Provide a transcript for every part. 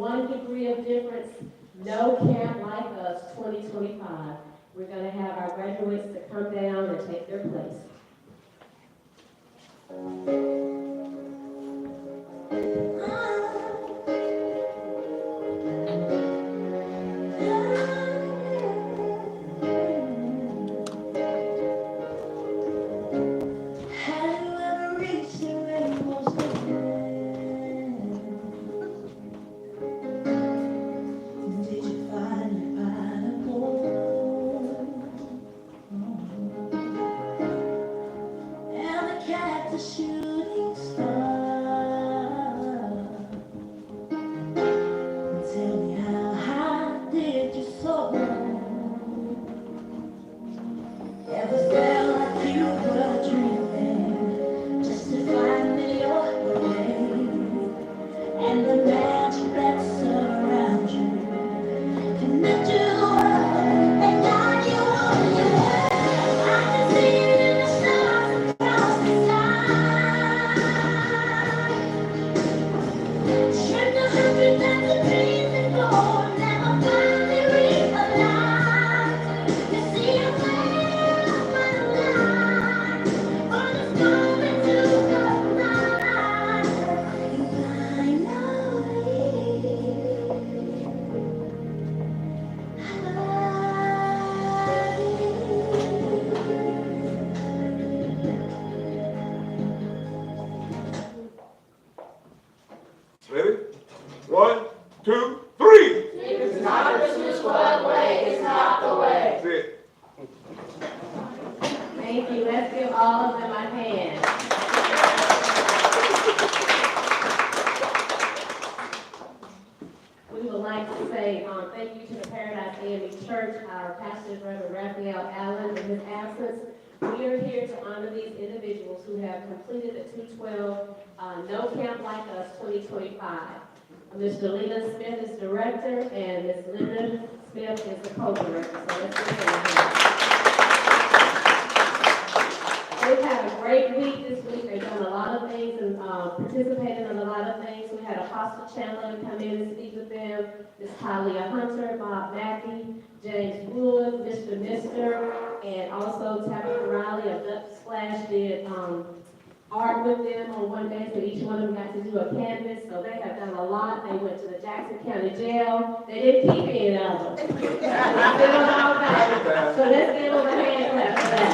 one degree of difference, no camp like us 2025. We're going to have our graduates to come down and take their place. Ready? 1, 2, 3. It's not the Sioux Squad way, it's not the way. That's it. Thank you. Let's give all of them a hand. We would like to say thank you to the Paradise AME Church, our pastor, Reverend Raphael Allen, in his absence. We are here to honor these individuals who have completed the 212 No Camp Like Us 2025. Mr. Leland Smith is director, and Ms. Linda Smith is the co-director. So let's give them a hand. They've had a great week this week. They've done a lot of things and participated in a lot of things. We had Apostle Chandler come in and speak with them, Ms. Talia Hunter, Bob Mackey, James Wood, Mr. Mister, and also Tabitha Riley of Dutch Splash did art with them on one day, so each one of them got to do a canvas. So they have done a lot. They went to the Jackson County Jail. They didn't keep any of them. They still all back. So let's give them a hand clap for that.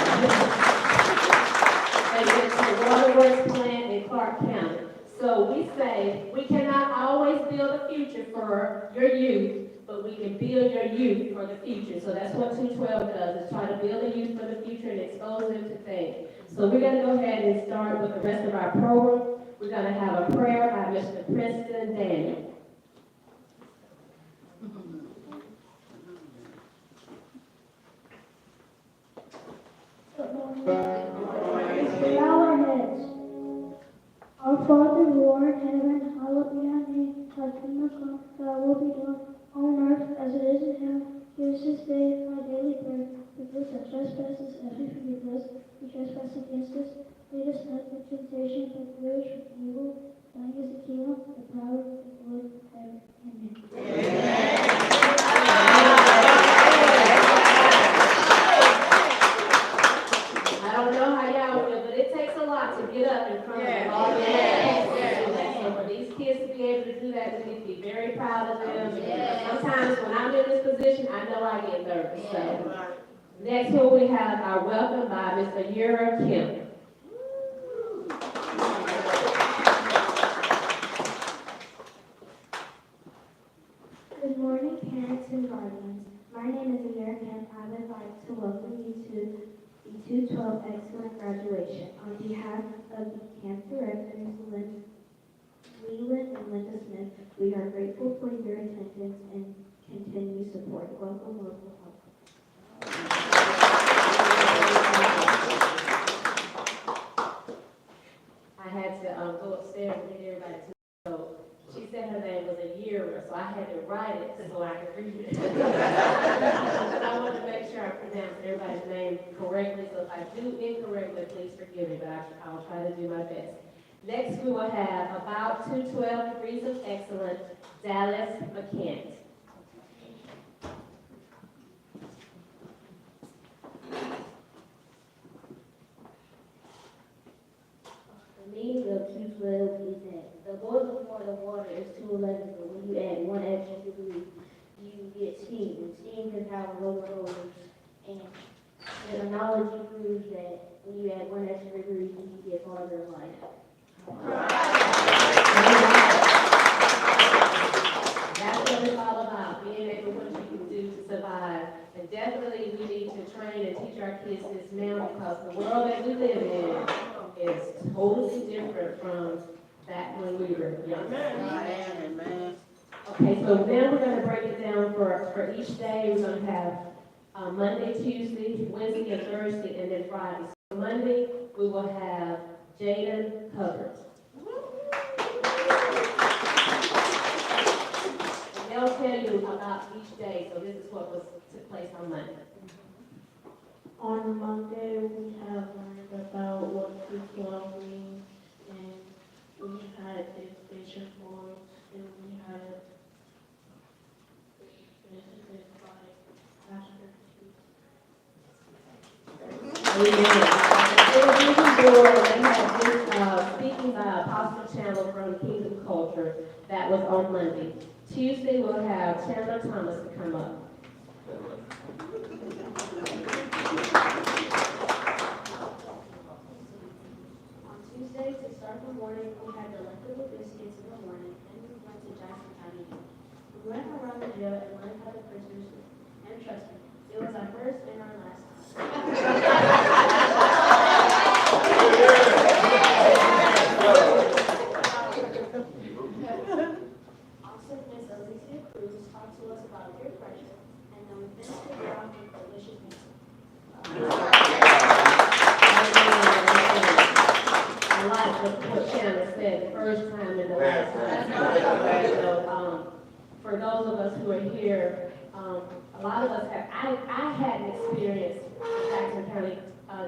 They went to the Waterworks plant in Clark County. So we say we cannot always build a future for your youth, but we can build your youth for the future. So that's what 212 does, is try to build a youth for the future and expose them to things. So we're going to go ahead and start with the rest of our program. We're going to have a prayer by Mr. Princeton Daniel. Good morning. Bow our heads. Our Father who art in heaven, hallowed be thy name. Thy kingdom come, thy will be done on earth as it is in heaven. Give us this day our daily bread. Forgive us our trespasses as we forgive those who trespass against us. Lead us not into temptation, but deliver us from evil. Thine is the kingdom, the power, the glory forever. Amen. I don't know how y'all feel, but it takes a lot to get up in front of all the So for these kids to be able to do that, we need to be very proud of them. Sometimes when I'm in this position, I know I get nervous. So next one we have our welcome by Mr. Yura Kim. Good morning, parents and guardians. My name is Amir Kim. I would like to welcome you to the 212 Excellent Graduation. On behalf of the camp directors, Leland and Linda Smith, we are grateful for your attendance and continued support. Welcome, welcome, welcome. I had to go upstairs and get everybody to so she said her name was a Yura, so I had to write it so I could read it. I wanted to make sure I pronounced everybody's name correctly, so if I do incorrectly, please forgive me, but I'll try to do my best. Next, we will have about 212 degrees of excellence, Dallas McCants. The meaning of 212 is that the boiling point of water is 211, but when you add one extra degree, you get steam, and steam can have a lower volume. And the analogy proves that when you add one extra degree, you get farther in life. That's what it's all about, being able to what you can do to survive. And definitely we need to train and teach our kids this now because the world that we live in is totally different from back when we were young. Amen. Okay, so then we're gonna break it down for each day. We're gonna have Monday, Tuesday, Wednesday, and Thursday, and then Friday. So Monday, we will have Jaden Hubbard. And they'll tell you about each day, so this is what took place on Monday. On Monday, we have learned about what 212 means, and we had education forums, and we had visited by Pastor They had this speaking by Apostle Chandler from Kingdom Culture. That was on Monday. Tuesday, we'll have Chandler Thomas to come up. On Tuesday, to start the morning, we had delectable biscuits in the morning, and we went to Jackson County Jail. We went around the jail and learned how the prisoners live. And trust me, it was our first and our last time. Also, Miss Alicia Cruz talked to us about peer pressure, and then we finished the job with delicious pizza. I like what Chandler said, the first time and the last time. So, for those of us who are here, a lot of us have, I hadn't experienced Jackson County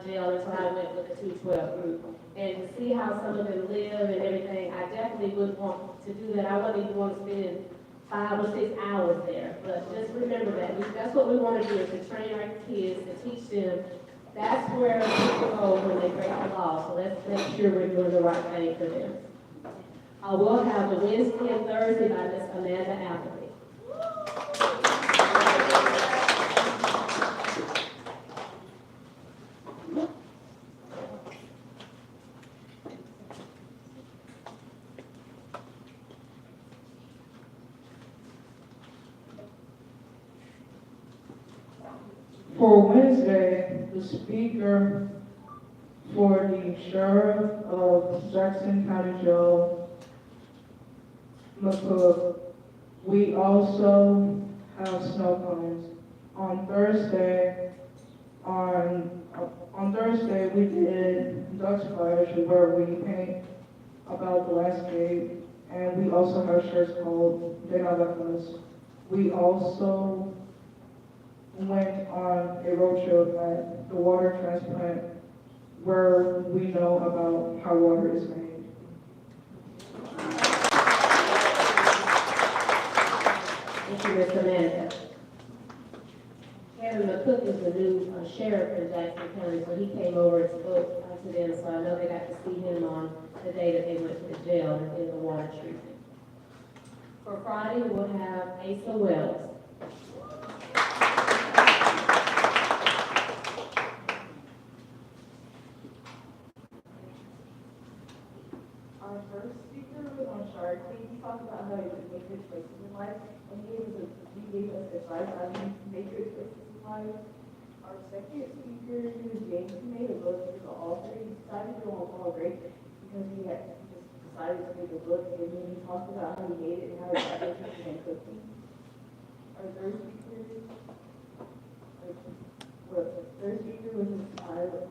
jail until I went with the 212 group. And to see how some of them live and everything, I definitely would want to do that. I wouldn't even want to spend 5 or 6 hours there. But just remember that, that's what we want to do, is to train our kids, to teach them. That's where people go when they break the law. So let's make sure we're doing the right thing for them. We'll have the Wednesday and Thursday by Miss Amanda Appleby. For Wednesday, the speaker for the sheriff of Jackson County Jail, McCook. We also have snow cones. On Thursday, we did Dutch fires where we paint about the landscape, and we also have shirts called De Nada Plus. We also went on a road trip at the water transplant where we know about how water is made. Thank you, Miss Amanda. Kevin McCook is the new sheriff in Jackson County, so he came over and spoke to them, so I know they got to see him on the day that they went to the jail in the water treatment. For Friday, we'll have Asa Wells. Our first speaker was on Shark Tank. He talked about how he would make good choices in life, and he gave us advice on how to make good choices in life. Our second speaker was James. He made a book. He was an author. He decided to go on Fall Break because he just decided to make a book, and then he talked about how he made it and how he got interested in cooking. Our third speaker was Miss Tyler,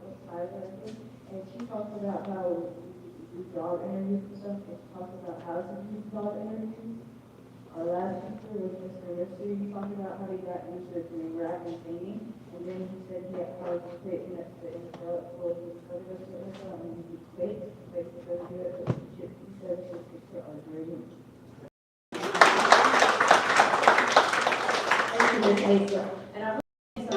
and she talked about how do job interviews and stuff, and talk about how to do job interviews. Our last speaker was Mr. yesterday, he talked about how he got into doing rap and singing, and then he said he had hard to fit in the drug, well, he was studying or something, and he quit, basically, he said his sister are great. Thank you, Ms. Asa. And I really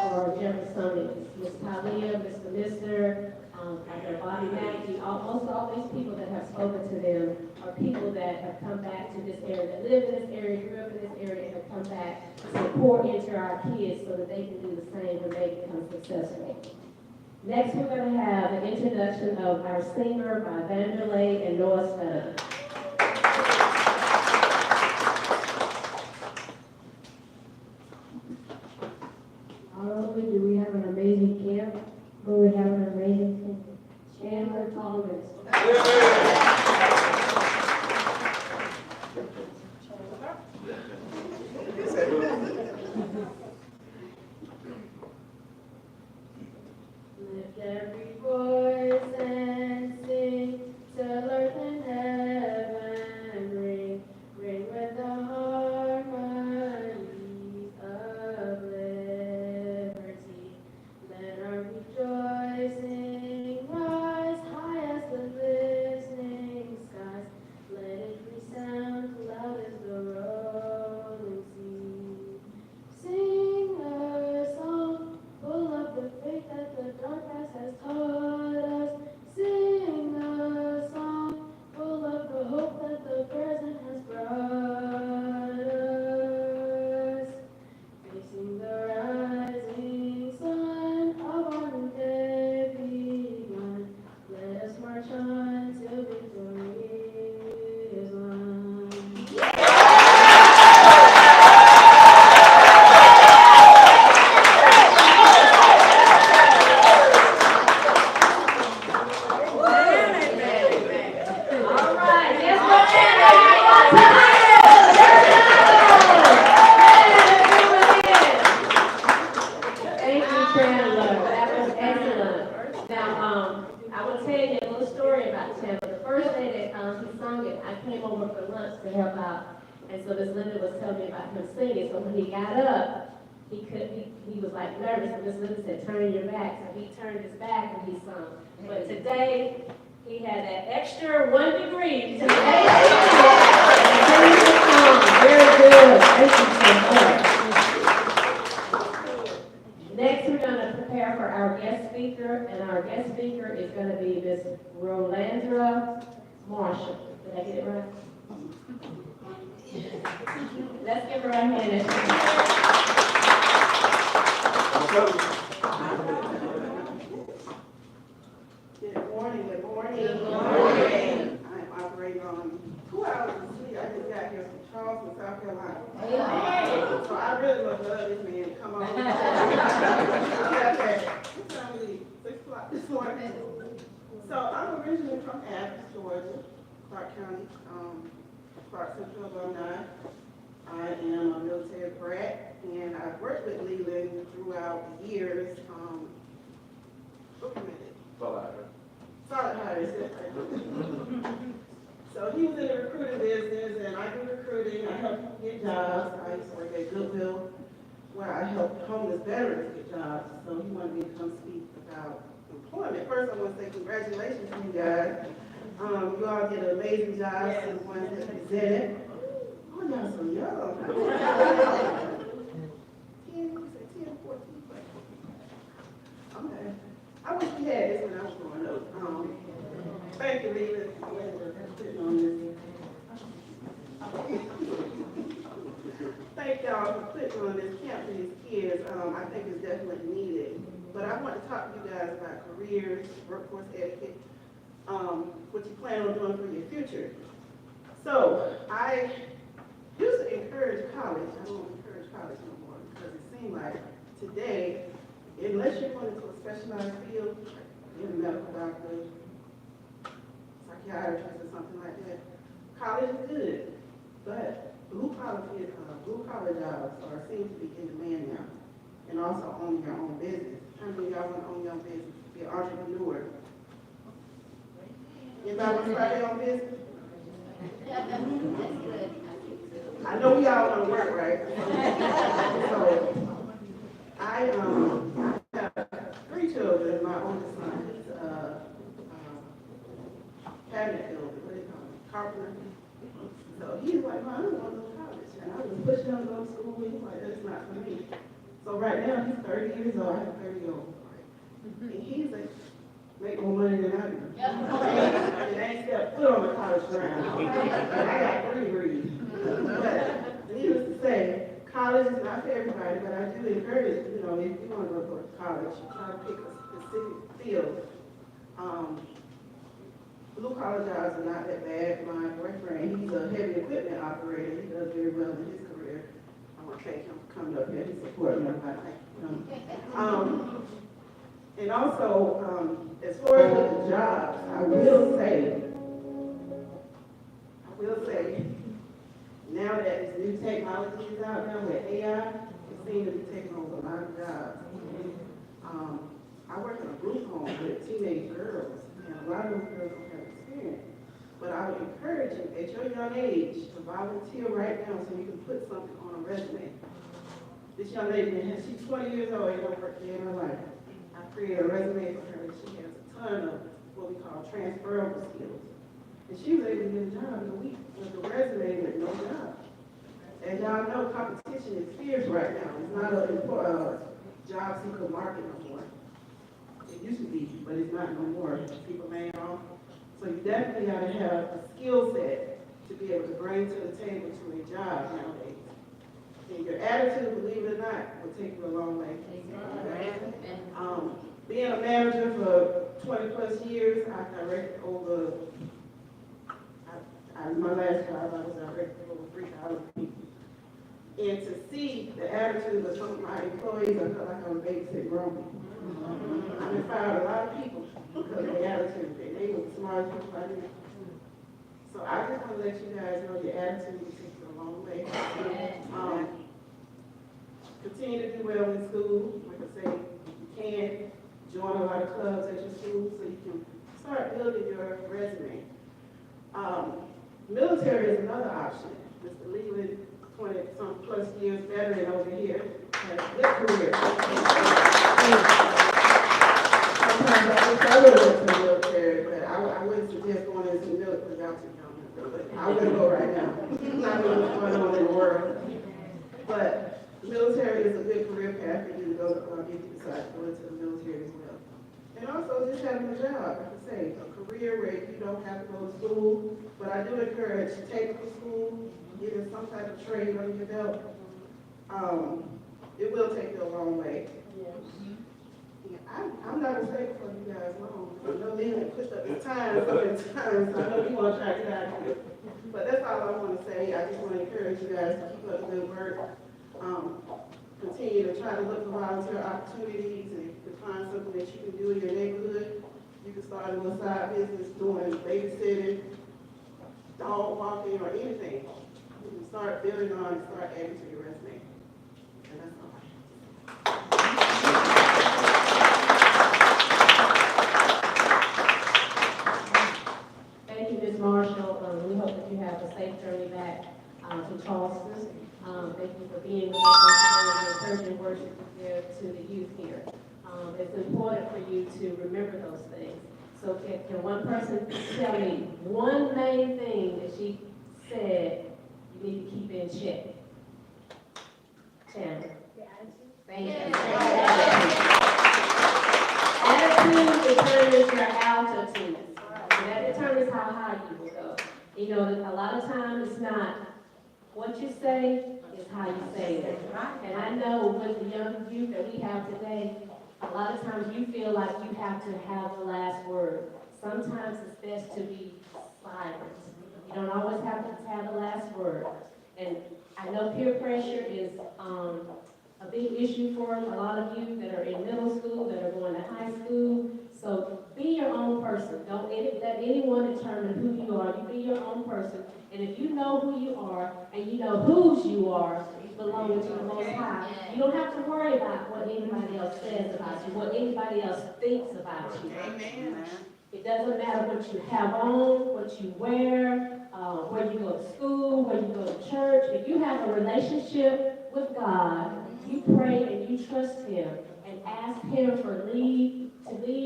for Jefferson Summit, Ms. Talia, Mr. Mister, Dr. Bobby Mackey, almost all these people that have spoken to them are people that have come back to this area, that live in this area, grew up in this area, and have come back to pour into our kids so that they can do the same when they become successful. Next, we're going to have an introduction of our singer by Vanderlei and Noah Stunner. Not only do we have an amazing camp, but we have an amazing singer, Chandler Thomas. Lift every voice and sing till earth and heaven ring, ring with the harmonies of liberty. Let our rejoicing rise high as the listening skies. Let it resound loud as the rolling sea. Sing a song full of the faith that the dark past has taught us. Sing a song full of the hope that the present has brought us. Facing the rising sun of our new day begun. Let us march on till victory is won. All right, guess what? Thank you, Chandler. That was excellent. Now, I will tell you a little story about Chandler. The first day that he sung it, I came over for lunch to help out, and so Miss Linda was telling me about him singing. So when he got up, he was like nervous, and Miss Linda said, "Turn your back." So he turned his back and he sung. But today, he had that extra 1 degree to the Very good. Thank you so much. Next, we're going to prepare for our guest speaker, and our guest speaker is going to be Miss Rolandra Marshall. Did I get it right? Let's give her a hand. Good morning, good morning. Good morning. I'm operating on 2 hours of sleep. I just got here from Charleston, South Carolina. So I really love this man to come on. I got there. What time we leave? 6 o'clock this morning. So I'm originally from Athens, Georgia, Clark County, Clark Central alumni. I am a military brat, and I've worked with Leland throughout the years. Look a minute. Solid hires. So he was in the recruiting business, and I do recruiting. I help people get jobs. I used to work at Goodwill, where I help homeless veterans get jobs. So he wanted me to come speak about employment. First, I want to say congratulations to you guys. You all did an amazing job, and the ones that presented. Oh, y'all so young. 10, 14. Okay. I wish we had this when I was growing up. Thank you, Leland, for putting on this. Thank y'all for putting on this camp for these kids. I think it's definitely needed. But I want to talk to you guys about careers, workforce etiquette, what you plan on doing for your future. So I used to encourage college. I don't encourage college no more because it seemed like today, unless you're going into a specialized field, you're a medical doctor, psychiatrist, or something like that, college is good. But blue collar jobs seem to be in demand now, and also owning your own business. How many of y'all want to own your own business? Be an entrepreneur. Anybody want to start their own business? I I know we all want to work, right? So, I have 3 children. My oldest son is cabinet builder, what do you call it, carpenter. So he's like, "Mom, I don't want to go to college." And I was pushing him to go to school. He's like, "That's not for me." So right now he's 30 years old. I have a 30-year-old. And he's like, make more money than I do. And I ain't stepped foot on the college ground. And I got 3 degrees. But needless to say, college is not for everybody, but I do encourage, if you want to go to college, try to pick a specific field. Blue collar jobs are not that bad. My boyfriend, he's a heavy equipment operator. He does very well in his career. I want to thank him for coming up here. He supported me. And also, as far as with the jobs, I will say, now that this new technology is out now with AI, it seems to be taking over a lot of jobs. I work in a group home with teenage girls, and a lot of those girls don't have experience. But I would encourage you at your young age to volunteer right now so you can put something on a resume. This young lady, she's 20 years old and don't work a day in her life. I created a resume for her, and she has a ton of what we call transferable skills. And she was able to get a job in a week with a resume with no job. And y'all know competition is fierce right now. It's not a job seeker market no more. It used to be, but it's not no more. People laying off. So you definitely got to have a skill set to be able to bring to the table to a job nowadays. And your attitude, believe it or not, will take you a long way. Being a manager for 20 plus years, I directed over, my last job, I was directing over 3,000 people. And to see the attitude of some of my employees, I felt like I was babysitting grown people. I fired a lot of people because of their attitude. They were the smartest people I knew. So I just want to let you guys know your attitude will take you a long way. Continue to do well in school. Like I say, you can join a lot of clubs at your school so you can start building your resume. Military is another option. Mr. Leland, 20-some plus years veteran over here, has a good career. Sometimes I wish I would have went to the military, but I wouldn't suggest going into the military without you young. But I wouldn't go right now. Not knowing what's going on in the world. But the military is a good career path for you to go if you decide to go into the military as well. And also just having a job, like I say, a career where you don't have to go to school. But I do encourage technical school, getting some type of trade under your belt. It will take you a long way. I'm not gonna stay for you guys long. I know Leland pushed up his time so many times, so I know we want to try to get out of here. But that's all I want to say. I just want to encourage you guys to keep up the good work. Continue to try to look for volunteer opportunities, and if you can find something that you can do in your neighborhood, you can start a little side business doing babysitting, dog walking, or anything. You can start building on and start adding to your resume. And that's all. Thank you, Ms. Marshall. We hope that you have a safe journey back to Charleston. Thank you for being with us and for the encouraging words you give to the youth here. It's important for you to remember those things. So can one person tell me one main thing that she said you need to keep in check? Chandler. Thank you. Attitude determines your altitude. So that determines how high you will go. You know, a lot of times it's not what you say, is how you say it. And I know with the young youth that we have today, a lot of times you feel like you have to have the last word. Sometimes it's best to be silent. You don't always have to have the last word. And I know peer pressure is a big issue for a lot of youth that are in middle school, that are going to high school. So be your own person. Don't let anyone determine who you are. You be your own person. And if you know who you are and you know whose you are, you belong to the Most High. You don't have to worry about what anybody else says about you, what anybody else thinks about you. Amen. It doesn't matter what you have on, what you wear, where you go to school, where you go to church. if you have a relationship with God, you pray and you trust Him and ask Him to lead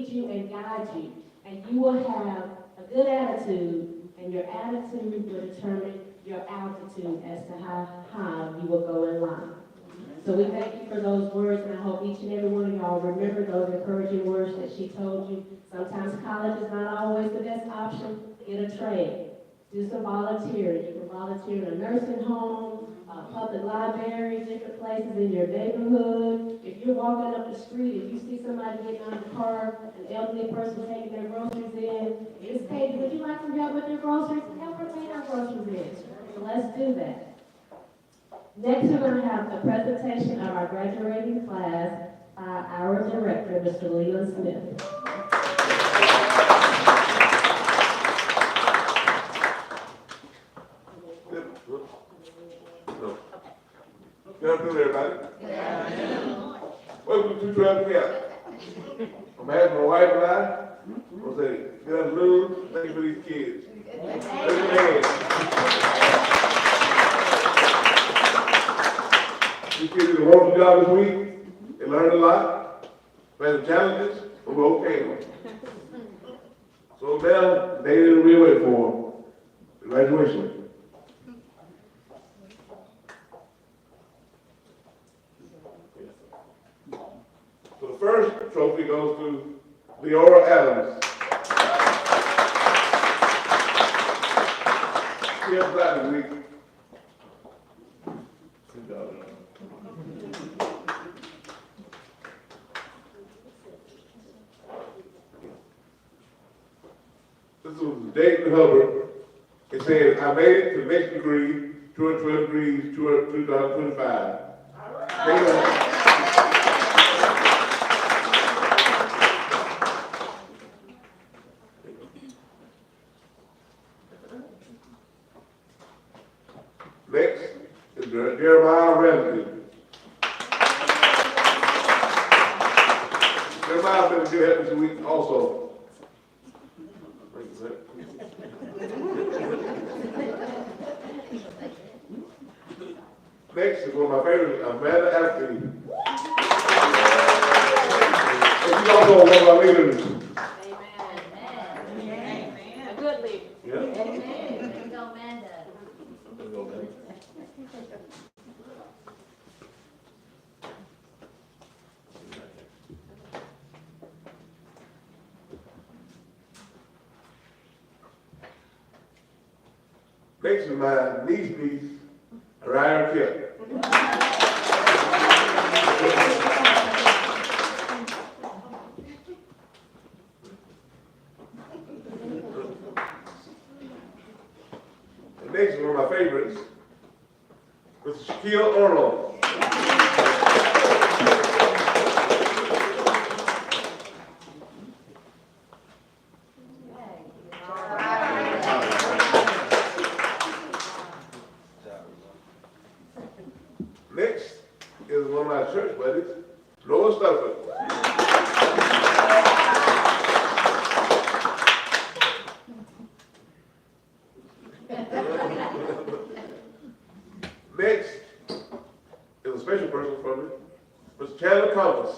you and guide you. And you will have a good attitude, and your attitude will determine your altitude as to how high you will go in life. So we thank you for those words, and I hope each and every one of y'all remember those encouraging words that she told you. Sometimes college is not always the best option. Get a trade. Do some volunteering. You can volunteer in a nursing home, public library, different places in your neighborhood. If you're walking up the street and you see somebody getting out of the car, an elderly person taking their groceries in, Miss Katie, would you like some help with your groceries? Help her take our groceries in. So let's do that. Next, we're going to have the presentation of our graduating class by our director, Mr. Leland Smith. Good afternoon, everybody. Welcome to 212 Camp. I'm having my wife and I. I'll say, good afternoon. Thank you for these kids. Amen. These kids did a wonderful job this week. They learned a lot. We had some challenges, but we overcame them. So now, they didn't really wait for graduation. So the first trophy goes to Leora Adams. She has that this week. Good job. This was Dayton Hubbard. It says, I made it to the next degree, 212 degrees, 2025. Next is Jeremiah Ramsey. Jeremiah been a good help this week also. Next is one of my favorites, Amanda Ashley. And she's also one of our leaders. Amen. A good leader. Yeah. Amen. There you go, Amanda. Next is my niece, Ryan Kip. And next is one of my favorites, Mr. Shaquille Arnold. Next is one of my church buddies, Noah Stufford. Next is a special person for me, Mr. Chandler Thomas.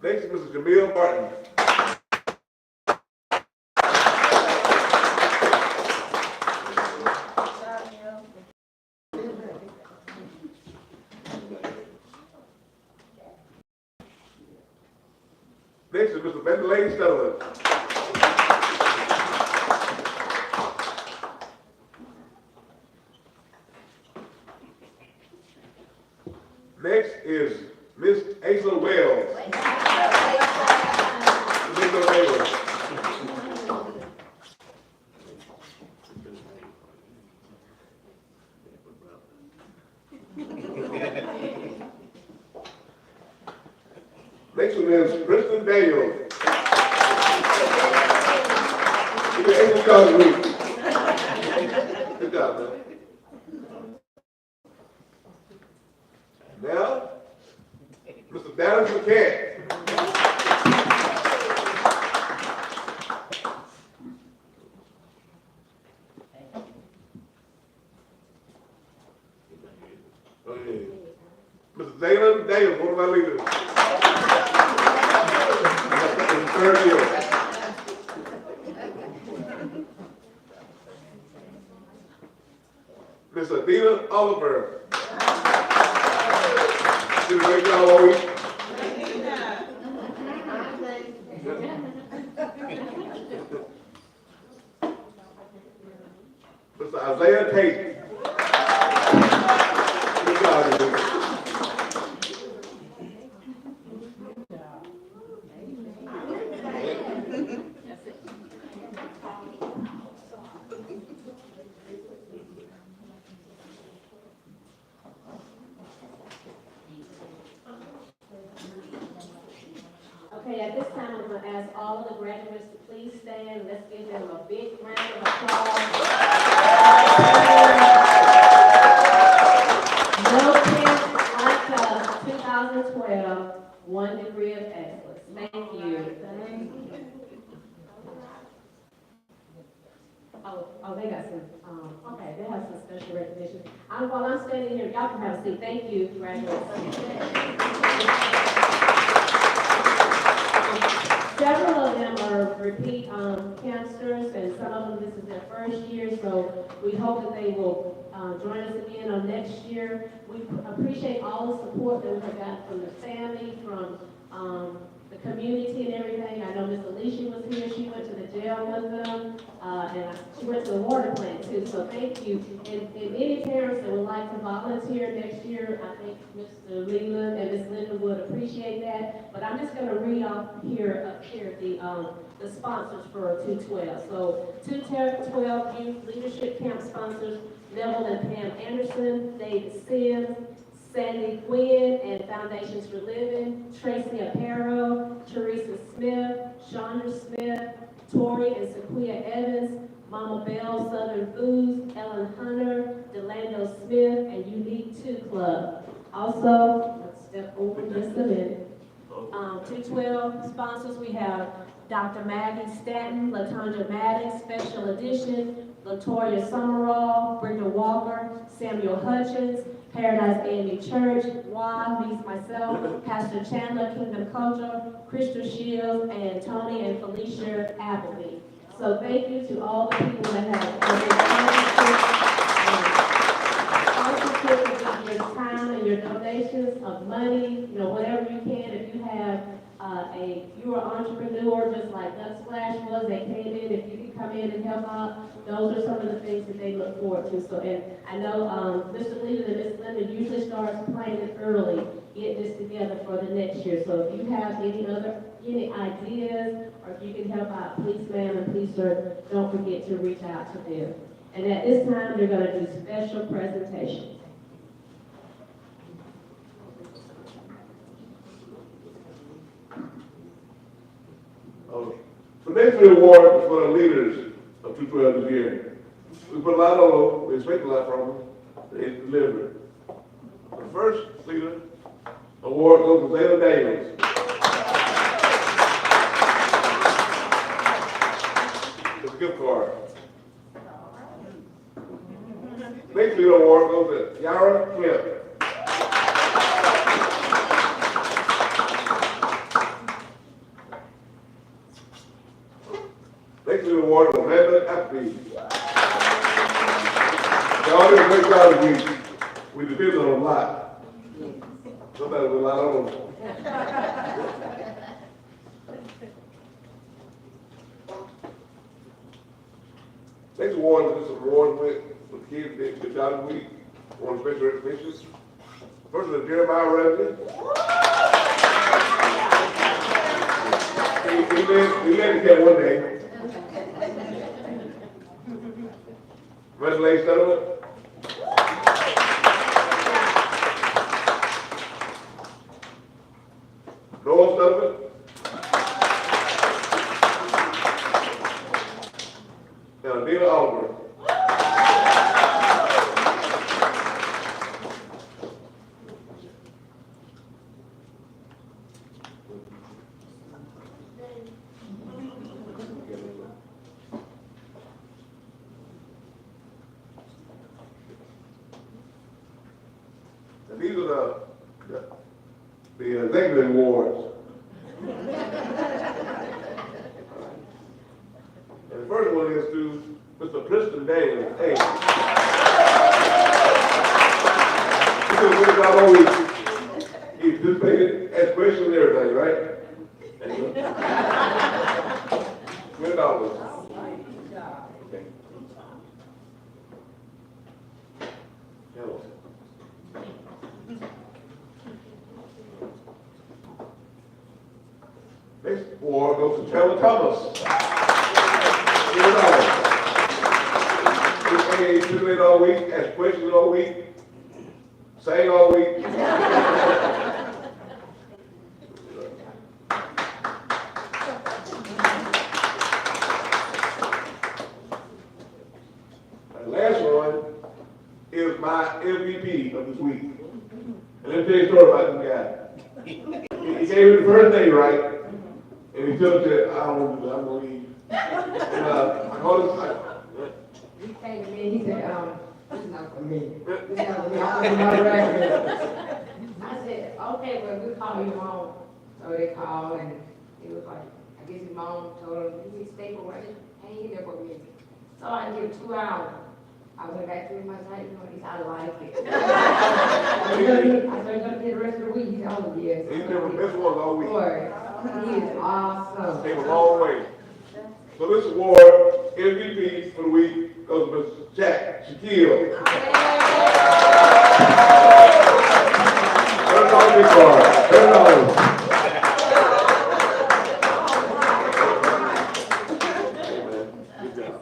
Next is Mr. Jamil Martin. Next is Mr. Bendelay Stellar. Next is Miss Asa Wells. Next one is Kristen Daniels. Good job, man. Now, Mr. Dallas McCann. third year. Miss Adina Oliver. Did a great job all week. Mr. Isaiah Tate. Good job, Isaiah. Okay, at this time, I'm going to ask all of the graduates to please stand. Let's give them a big round of applause. No kids like us, 2012, 1 degree of excellence. Thank you. Oh, they got some, okay, they have some special recognition. While I'm standing here, y'all can have a seat. Thank you, graduates. Several of them are repeat cancers, and some of them, this is their first year, so we hope that they will join us again on next year. We appreciate all the support that we have gotten from the family, from the community and everything. I know Miss Alicia was here, she went to the jail with them, and she went to the water plant too, so thank you. And any parents that would like to volunteer next year, I think Mr. Leland and Ms. Linda would appreciate that. But I'm just gonna read off here, the sponsors for 212. So 212 Youth Leadership Camp sponsors, Neville and Pam Anderson, David Sims, Sandy Quinn and Foundations for Living, Tracy Aparo, Teresa Smith, Chandra Smith, Tori and Sequia Evans, Mama Bell Southern Foods, Ellen Hunter, Delando Smith, and Unique 2 Club. Also, let's step over just a minute. 212 sponsors, we have Dr. Maggie Stanton, LaTondra Maddox, Special Edition, Latoya Summerall, Brenda Walker, Samuel Hutchins, Paradise AME Church, Juan, meets myself, Pastor Chandler, Kingdom Culture, Crystal Shields, and Tony and Felicia Appleby. So thank you to all the people that have sponsored your time and your donations of money, whatever you can. If you have you are an entrepreneur just like Dutch Splash was, they came in, if you can come in and help out, those are some of the things that they look forward to. So, and I know Mr. Leland and Ms. Linda usually starts planning early, get this together for the next year. So if you have any ideas, or if you can help out, please ma'am and please sir, don't forget to reach out to them. And at this time, they're going to do special presentations. The next award is for the leaders of 212 this year. We put a lot on them, we expect a lot from them, they deliver. The first leader award goes to Zayla Daniels. It's a gift card. Next leader award goes to Yara Kemp. Next leader award goes to Amanda Appleby. Y'all did a great job this week. We depended on a lot. Sometimes we rely on them. Next award is this award with kids that did a good job this week. On special recognition. First is Jeremiah Redley. He led the cat one day. Congratulations, gentlemen. Noah Sullivan. And Adina Oliver. And these are the executive awards. And the first one is to Mr. Preston Daniels. Hey. He did a good job all week. He participated, asked questions and everything, right? Thank you. $20. Okay. Hello. Next award goes to Trevor Thomas. $20. He participated all week, asked questions all week, sang all week. The last one is my MVP of this week. And let me tell you a story about this guy. He gave me the first name right, and he told me, I don't want to do that, I'm going to leave. And I called him, He came to me, he said, this is not for me. This is not for me, I'm on my record. I said, okay, well, we'll call your mom. So they called, and it was like, I guess his mom told him, he said, stay for what? Hang in there for me. So I give 2 hours. I went back to him, I said, you know, he said, I like it. I said, you're gonna be the rest of the week. He said, oh, yes. he's been the best ones all week. Boy, he is awesome. Came a long way. So this award, MVP for the week, goes to Mr. Jack Shaquille. $30 big card, $30. Good job.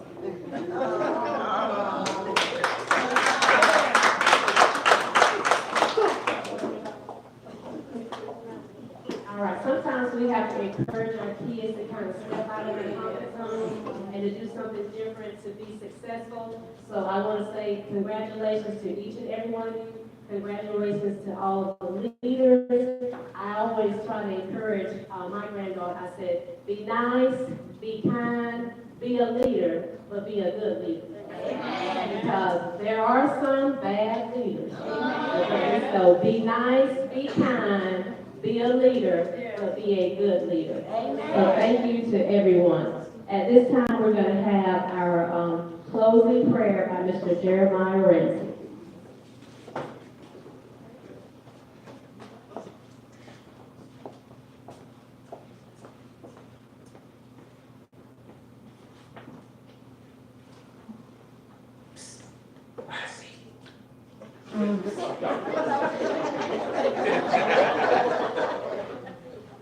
All right, sometimes we have to encourage our kids to kind of step out of their comfort zone and to do something different to be successful. So I want to say congratulations to each and every one of you. Congratulations to all of the leaders. I always try to encourage my granddaughter. I said, be nice, be kind, be a leader, but be a good leader. Because there are some bad leaders. Okay, so be nice, be kind, be a leader, but be a good leader. So thank you to everyone. At this time, we're going to have our closing prayer by Mr. Jeremiah Ramsey.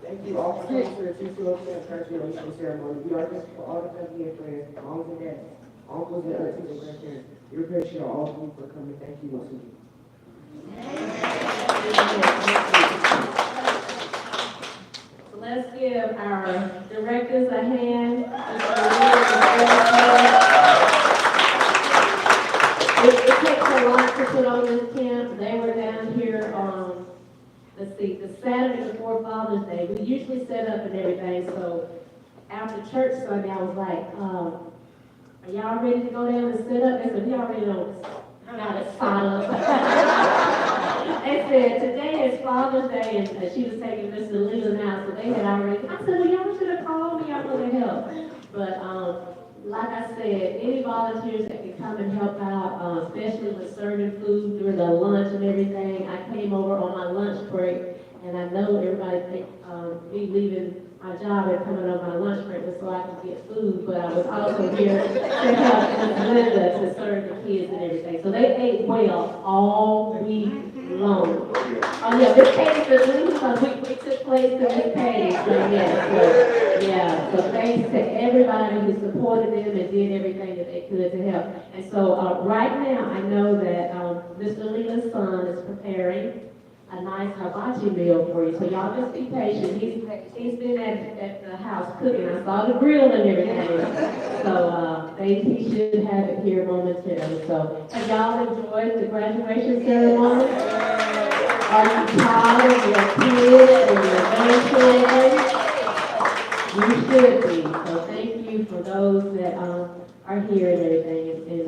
Thank you all for coming to the two-solution and graduation ceremony. We are grateful for all the family and friends, moms and dads, uncles and aunties and grandparents. We appreciate all of you for coming. Thank you once again. So let's give our directors a hand. It takes a lot to put on this camp. They were down here on, let's see, the Saturday before Father's Day. We usually set up and everything, so after church Sunday, I was like, are y'all ready to go down and set up? They said, we already know how to sign up. They said, today is Father's Day, and she was taking Mr. Leland out, so they had already, I said, well, y'all should have called me, y'all would have helped. But, like I said, any volunteers that can come and help out, especially with serving food during the lunch and everything. I came over on my lunch break, and I know everybody think me leaving my job and coming on my lunch break was so I could get food, but I was also here to help Miss Linda to serve the kids and everything. So they ate well all week long. Oh yeah, Miss Katie said we took place to Miss Katie, so so thanks to everybody who supported them and did everything that they could to help. And so right now, I know that Mr. Leland's son is preparing a nice hibachi meal for you, so y'all just be patient. He's been at the house cooking. I saw the grill and everything. So he should have it here momentarily. So have y'all enjoyed the graduation ceremony? Are you proud of your kids and your grandchildren? You should be. So thank you for those that are here and everything. And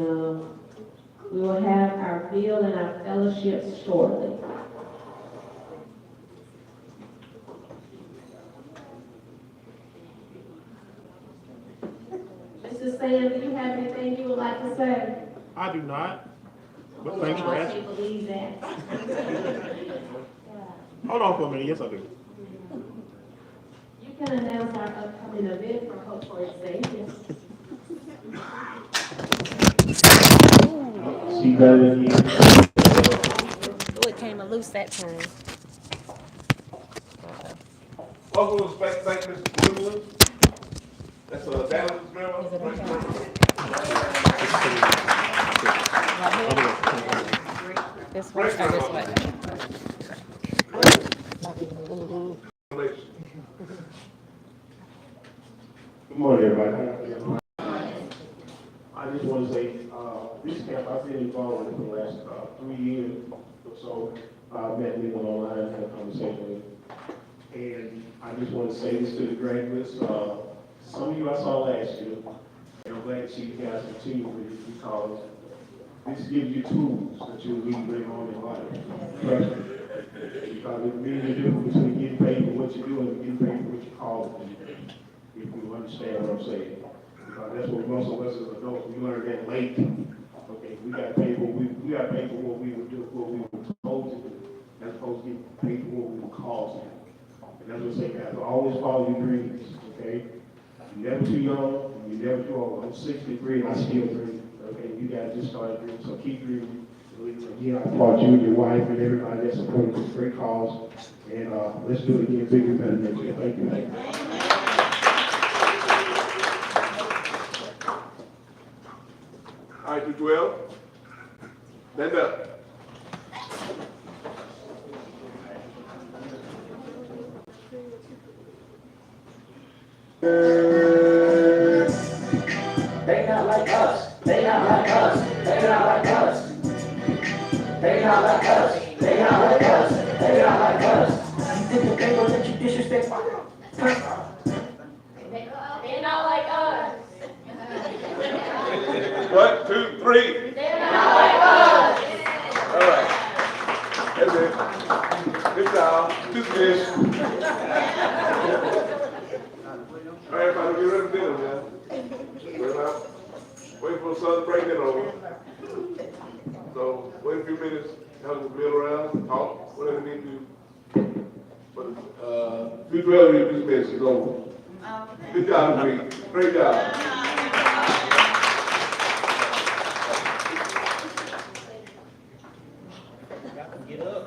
we will have our meal and our fellowships shortly. Miss Mr. Sam, do you have anything you would like to say? I do not, but thanks for I asking. can't believe that. Hold on for a minute, yes I do. You can announce our upcoming event for Hope for Xavier. See better than you. Oh, it came loose that time. Also, respect, thank Mr. Woodland. That's a Dallas member. This one or this one? Good morning, everybody. I just want to say, this camp, I've been involved in it for the last 3 years or so. I've met people online, had a conversation with them. And I just want to say this to the graduates. Some of you I saw last year, and I'm glad to see you guys continue with it because this gives you tools that you'll need later on in life. Trust me. Because it means the difference between getting paid for what you do and getting paid for what you call it. If you understand what I'm saying. Because that's what most of us as adults, we learned that late. Okay, we got paid for what we would do, what we were told to do, as opposed to getting paid for what we were called to do. And that's what I say, guys, always follow your dreams, okay? You're never too young, and you're never too old. I'm 63 and I still dream, okay? You guys just started dreaming, so keep dreaming. Again, I applaud you and your wife and everybody that supported this great cause. And let's do it again bigger and better next year. Thank you. All right, you 12. Stand up. They not like us. They not like us. They not like us. They not like us. They not like us. They not like us. You think they gonna let you disrespect my They're not like us. 1, 2, 3. They're not like us. All right. That's it. Good job. Dismissed. All right, everybody, get ready for dinner, man. Wait for the sun to break it over. So, wait a few minutes, have a meal around, talk, whatever you need to do. But, 212, you dismissed, it's over. Good job, Pete. Great job. Get up.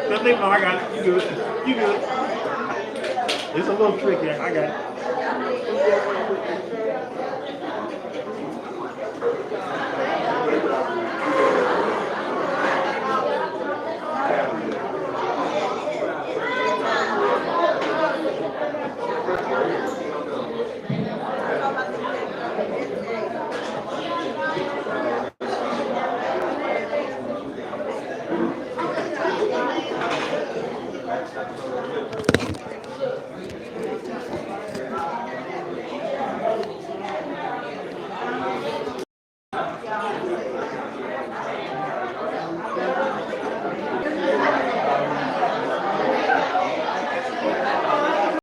Nothing, no, I got it. You good. You good. It's a little tricky. I got it.